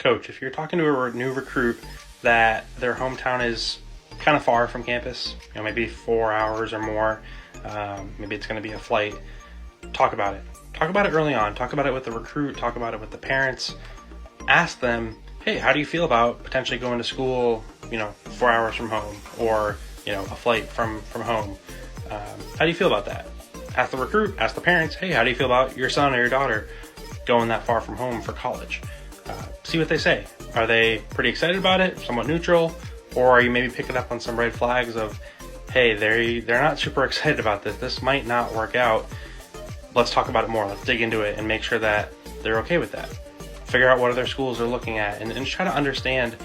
coach, if you're talking to a new recruit that their hometown is kind of far from campus, maybe 4 hours or more, maybe it's going to be a flight, talk about it. Talk about it early on. Talk about it with the recruit. Talk about it with the parents. Ask them, hey, how do you feel about potentially going to school, 4 hours from home, or, a flight from home? How do you feel about that? Ask the recruit, ask the parents, hey, how do you feel about your son or your daughter going that far from home for college? See what they say. Are they pretty excited about it, somewhat neutral, or are you maybe picking up on some red flags of, hey, they're not super excited about this. This might not work out. Let's talk about it more. Let's dig into it and make sure that they're okay with that. Figure out what other schools are looking at and try to understand,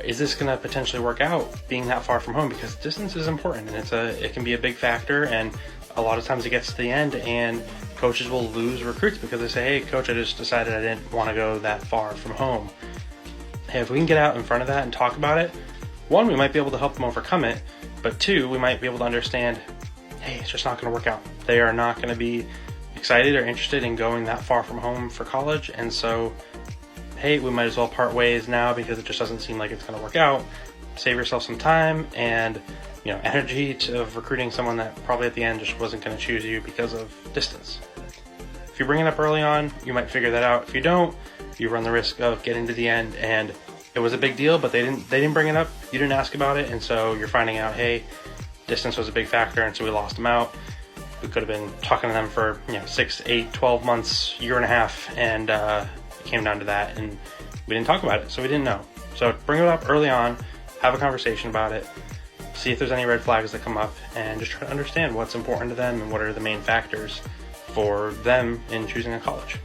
is this going to potentially work out being that far from home? Because distance is important, and it can be a big factor, and a lot of times it gets to the end and coaches will lose recruits because they say, hey, coach, I just decided I didn't want to go that far from home. Hey, if we can get out in front of that and talk about it, one, we might be able to help them overcome it, but two, we might be able to understand, hey, it's just not going to work out. They are not going to be excited or interested in going that far from home for college, and so, hey, we might as well part ways now because it just doesn't seem like it's going to work out. Save yourself some time and energy of recruiting someone that probably at the end just wasn't going to choose you because of distance. If you bring it up early on, you might figure that out. If you don't, you run the risk of getting to the end and it was a big deal, but they didn't bring it up. You didn't ask about it, and so you're finding out, hey, distance was a big factor, and so we lost them out. We could have been talking to them for 6, 8, 12 months, year and a half, and it came down to that, and we didn't talk about it, so we didn't know. So bring it up early on, have a conversation about it, see if there's any red flags that come up, and just try to understand what's important to them and what are the main factors for them in choosing a college.